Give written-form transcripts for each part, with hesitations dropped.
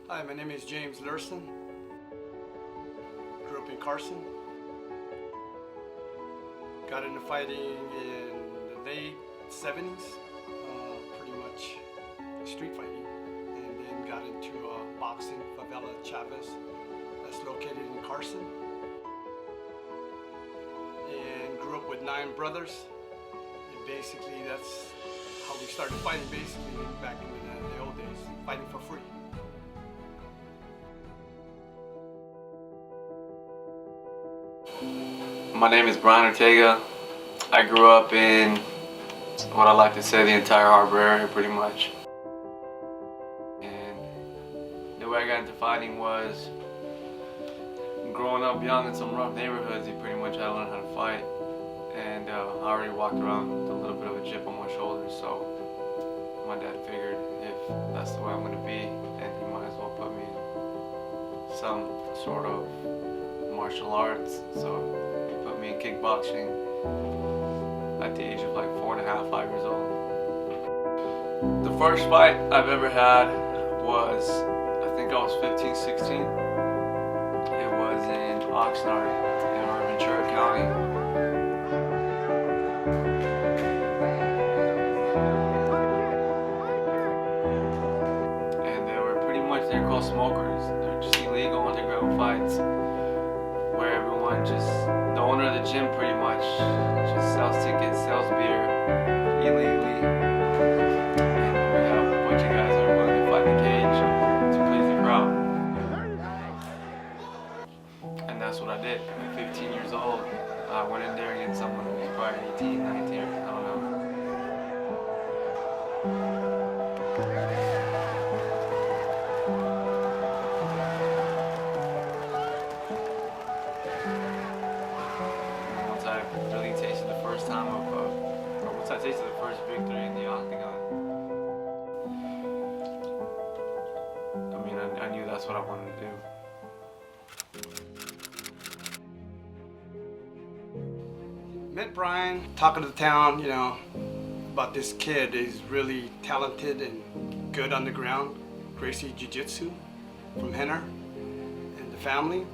Hi, my name is James Luhrsen. Grew up in Carson. Got into fighting in the late 70s, pretty much street fighting, and then got into boxing, Favela Chavez, that's located in Carson. And grew up with 9 brothers, and basically that's how we started fighting basically back in the old days, fighting for free. My name is Brian Ortega. I grew up in what I like to say the entire harbor area pretty much. And the way I got into fighting was growing up young in some rough neighborhoods, you pretty much had to learn how to fight. And I already walked around with a little bit of a chip on my shoulder, so my dad figured if that's the way I'm going to be, then he might as well put me in some sort of martial arts. So he put me in kickboxing at the age of like 4.5, 5 years old. The first fight I've ever had was, I think I was 15, 16. It was in Oxnard in Ventura County. They're called smokers. They're just illegal underground fights where everyone the owner of the gym pretty much just sells tickets, sells beer illegally. And we have a bunch of guys that are willing to fight in the cage to please the crowd. And that's what I did. At 15 years old, I went in there against someone who was probably 18, 19, I don't know. Once I tasted the first victory in the octagon, I mean, I knew that's what I wanted to do. Met Brian, talking to the town, you know, about this kid. He's really talented and good on the ground. Gracie Jiu-Jitsu from Henner and the family.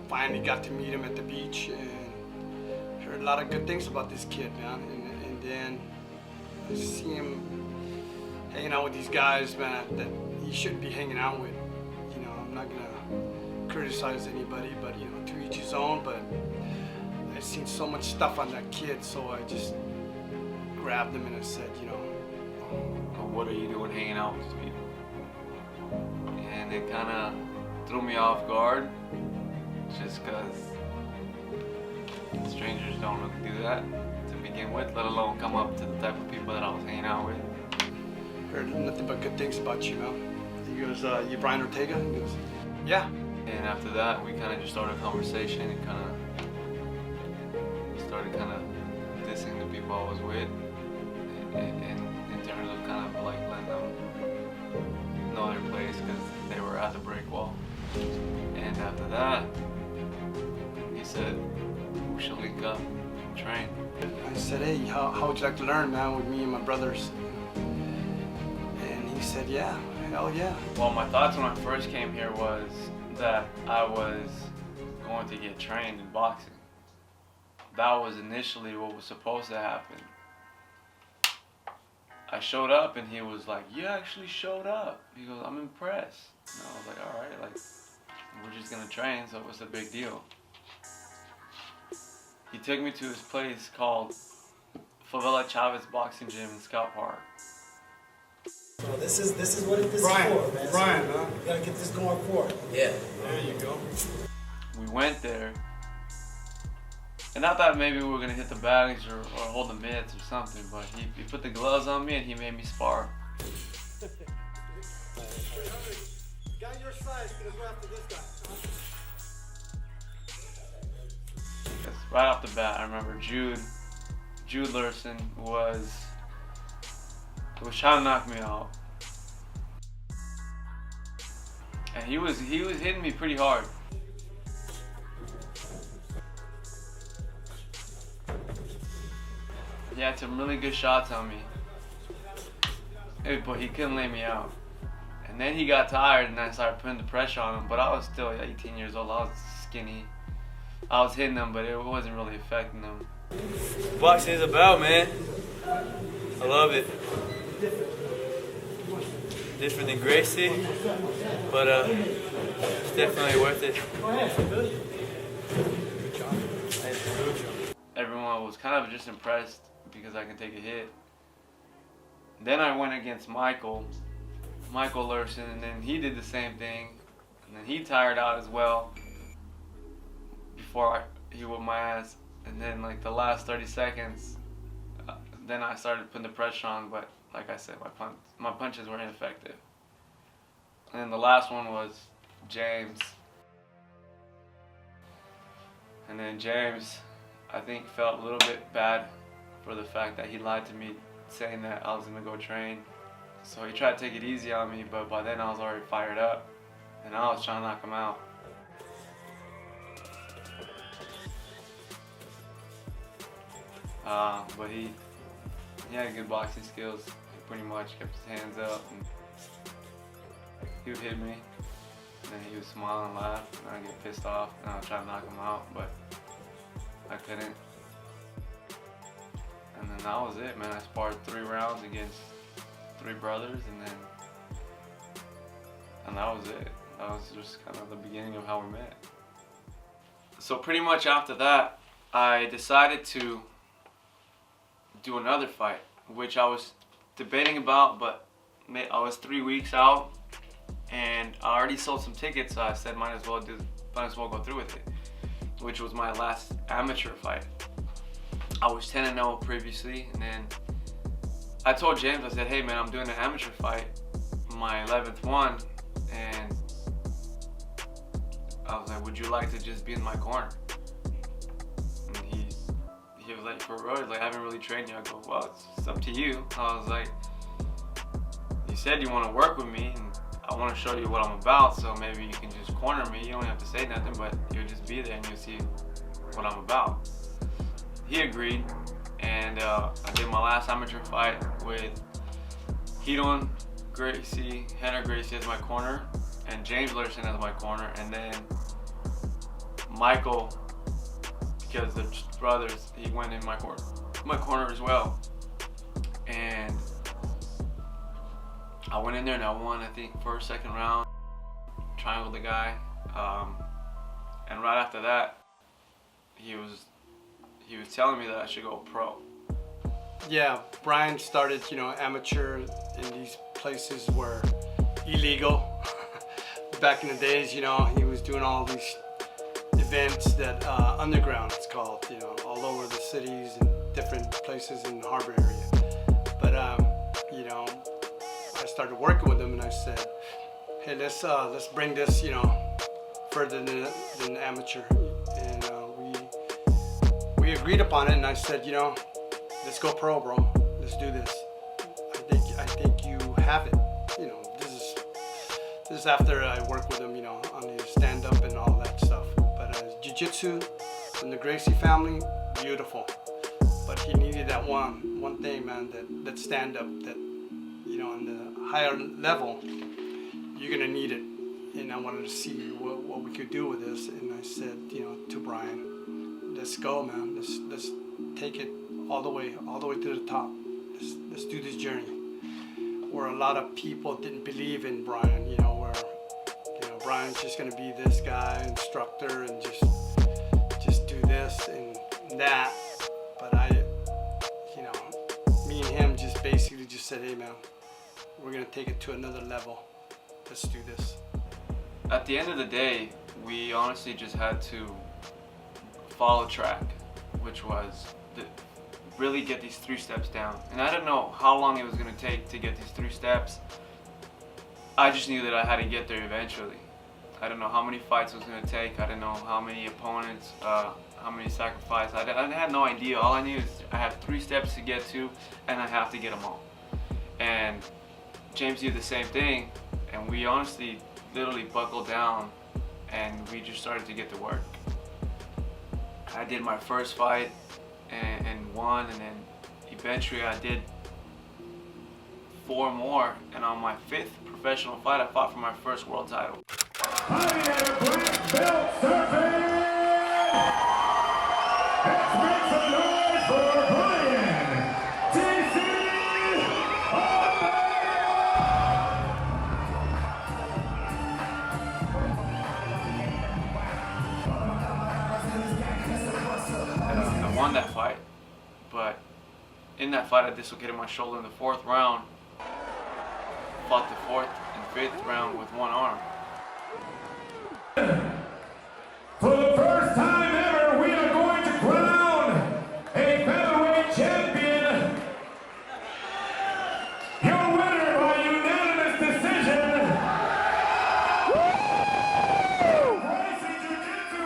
Finally got to meet him at the beach and heard a lot of good things about this kid, man. And then I see him hanging out with these guys, man, that he shouldn't be hanging out with. You know, I'm not gonna criticize anybody, but you know, to each his own. But I've seen so much stuff on that kid, so I just grabbed him and I said, you know, what are you doing hanging out with these people? And it kind of threw me off guard. Just because strangers don't really do that to begin with, let alone come up to the type of people that I was hanging out with. Heard nothing but good things about you, man. He goes, you Brian Ortega? He goes, yeah. And after that, we kind of just started a conversation and started dissing the people I was with, and in terms of kind of like letting them know their place because they were at the break wall. And after that, he said, we should link up and train. I said, hey, how would you like to learn, man, with me and my brothers? And he said, yeah, hell yeah. Well, my thoughts when I first came here was that I was going to get trained in boxing. That was initially what was supposed to happen. I showed up and he was like, you actually showed up. He goes, I'm impressed. And I was like, all right, like, we're just gonna train, so what's the big deal? He took me to his place called Favela Chavez Boxing Gym in Scout Park. So this is what this is for, man. Brian, so you gotta get this going forward. Yeah. There you go. We went there, and I thought maybe we were gonna hit the bags or hold the mitts or something, but he put the gloves on me and he made me spar. Guy your size gonna go after this guy. Right off the bat, I remember Jude Luhrsen was trying to knock me out, and he was hitting me pretty hard. He had some really good shots on me. but he couldn't lay me out. And then he got tired, and I started putting the pressure on him. But I was still 18 years old. I was skinny. I was hitting him, but it wasn't really affecting him. Boxing is about, man. I love it. Different than Gracie, but it's definitely worth it. Everyone was kind of just impressed because I can take a hit. Then I went against Michael Luhrsen, and then he did the same thing, and then he tired out as well before he whooped my ass. And then like the last 30 seconds, then I started putting the pressure on, but like I said, my punches were ineffective. And then the last one was James. And then James, I think, felt a little bit bad for the fact that he lied to me, saying that I was gonna go train. So he tried to take it easy on me, but by then I was already fired up, and I was trying to knock him out. But he had good boxing skills. He pretty much kept his hands up, and he would hit me, and then he would smile and laugh, and I'd get pissed off, and I'd try to knock him out, but I couldn't. And then that was it, man. I sparred 3 rounds against 3 brothers, and that was it. That was just kind of the beginning of how we met. So pretty much after that, I decided to do another fight, which I was debating about, but I was 3 weeks out, and I already sold some tickets, so I said might as well go through with it, which was my last amateur fight. I was 10-0 previously, and then I told James, I said, hey man, I'm doing an amateur fight, my 11th one, and I was like, would you like to just be in my corner? And he was like, for real? He's like, I haven't really trained you. I go, well, it's up to you. I was like, you said you want to work with me, and I want to show you what I'm about, so maybe you can just corner me. You don't have to say nothing, but you'll just be there and you'll see what I'm about. He agreed, and I did my last amateur fight with Henner Gracie as my corner, and James Luhrsen as my corner, and then Michael, because the brothers, he went in my corner as well. And I went in there and I won, I think, first, second round, triangled the guy, and right after that, he was telling me that I should go pro. Yeah, Brian started, amateur in these places were illegal. Back in the days, he was doing all these events that underground, it's called, all over the cities and different places in the harbor area. But I started working with him, and I said, hey, let's bring this, further than amateur. And we agreed upon it, and I said, let's go pro, bro. Let's do this. I think you have it. This is after I worked with him, on the stand-up and all that stuff. But jiu-jitsu in the Gracie family, beautiful. But he needed that one thing, man, that stand-up, that, on the higher level, you're gonna need it. And I wanted to see what we could do with this. And I said, to Brian, let's go, man. Let's take it all the way to the top. Let's do this journey. Where a lot of people didn't believe in Brian, where Brian's just gonna be this guy, instructor, and just do this and that. But me and him just basically just said, hey man, we're gonna take it to another level. Let's do this. At the end of the day, we honestly just had to follow track, which was really get these 3 steps down. And I didn't know how long it was going to take to get these 3 steps. I just knew that I had to get there eventually. I didn't know how many fights it was going to take. I didn't know how many opponents, how many sacrifices. I had no idea. All I knew is I have 3 steps to get to, and I have to get them all. And James did the same thing, and we honestly literally buckled down, and we just started to get to work. I did my first fight and won, and then eventually I did 4 more, and on my 5th professional fight, I fought for my first world title. Fighting at a black belt surfing, let's make some noise for Brian DC I won that fight, but in that fight I dislocated my shoulder in the 4th round. Fought the 4th and 5th round with one arm. For the first time ever, we are going to crown a featherweight champion. Your winner by unanimous decision. Gracie Jiu-Jitsu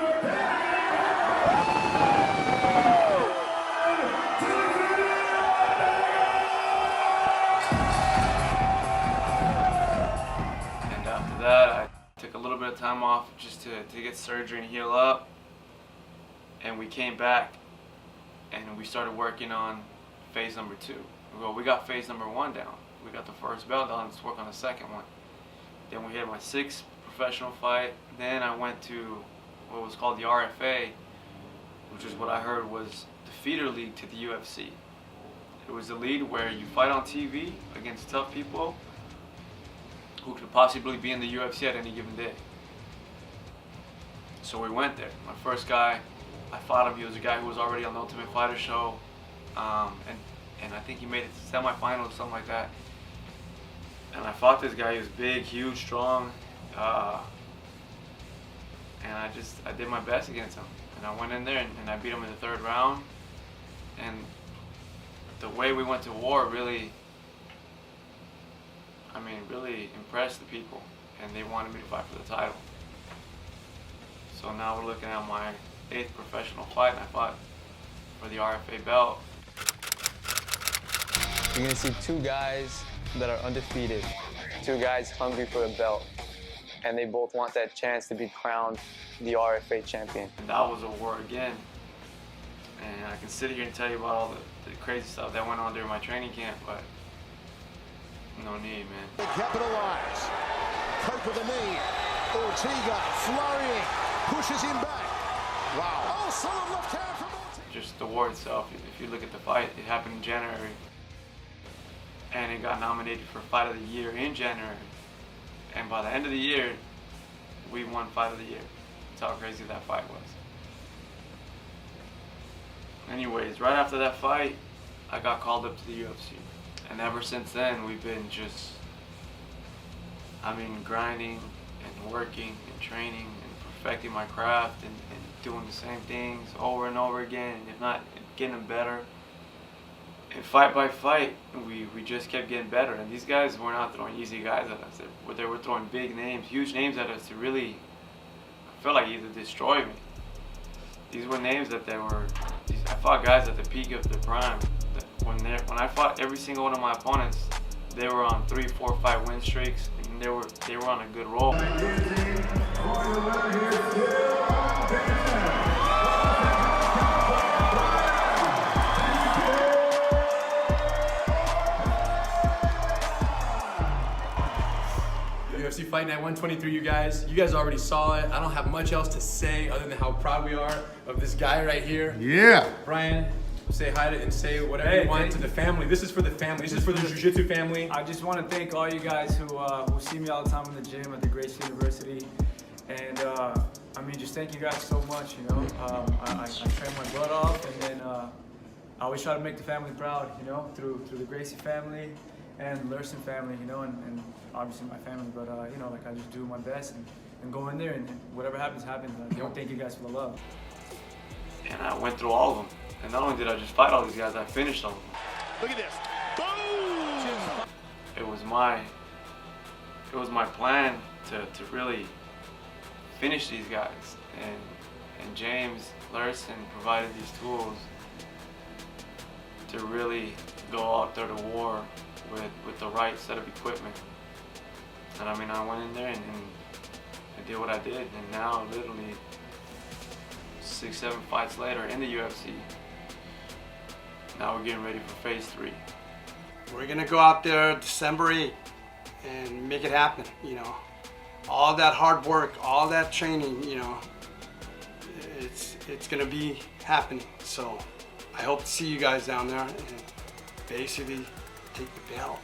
And after that, I took a little bit of time off just to get surgery and heal up. And we came back and we started working on phase number 2. Well, we got phase number 1 down. We got the first belt done, let's work on the 2nd one. Then we had my 6th professional fight. Then I went to what was called the RFA, which is what I heard was the feeder league to the UFC. It was the league where you fight on TV against tough people who could possibly be in the UFC at any given day. So we went there. My first guy, I fought him. He was a guy who was already on the Ultimate Fighter show, and I think he made it to semifinals or something like that. And I fought this guy. He was big, huge, strong, and I did my best against him. And I went in there and I beat him in the 3rd round. And the way we went to war really impressed the people, and they wanted me to fight for the title. So now we're looking at my 8th professional fight, and I fought for the RFA belt. You're gonna see 2 guys that are undefeated, 2 guys hungry for a belt, and they both want that chance to be crowned the RFA champion. And that was a war again, and I can sit here and tell you about all the crazy stuff that went on during my training camp, but no need, man. Capitalize. Cope with the knee. Ortega flurrying. Pushes him back. Wow. Oh, solid left hand from Ortega. Just the war itself, if you look at the fight, it happened in January. And it got nominated for Fight of the Year in January. And by the end of the year, we won Fight of the Year. That's how crazy that fight was. Anyways, right after that fight, I got called up to the UFC. And ever since then, we've been just, grinding and working and training and perfecting my craft and doing the same things over and over again, and if not, getting them better. And fight by fight, we just kept getting better. And these guys were not throwing easy guys at us. They were throwing big names, huge names at us to really, I felt like, either destroy me. These were names that I fought guys at the peak of their prime. When I fought every single one of my opponents, they were on 3, 4, 5 win streaks, and they were on a good roll. UFC Fight Night 123, you guys already saw it. I don't have much else to say other than how proud we are of this guy right here. Yeah. Brian, say hi to and say whatever you want to the family. This is for the family. This is for the Jiu-Jitsu family. I just want to thank all you guys who see me all the time in the gym at the Gracie University, and just thank you guys so much. I train my butt off, and then I always try to make the family proud. Through the Gracie family and Luhrsen family. And obviously my family. But I just do my best and go in there, and whatever happens, happens. Thank you guys for the love. And I went through all of them. And not only did I just fight all these guys, I finished all of them. Look at this. Boom! It was my plan to really finish these guys. And James Luhrsen provided these tools to really go out there to war with the right set of equipment. And I went in there and I did what I did, and now literally 6, 7 fights later in the UFC, now we're getting ready for phase 3. we're gonna go out there December 8th and make it happen. You know, all that hard work, all that training, you know, it's gonna be happening. So I hope to see you guys down there and basically take the belt.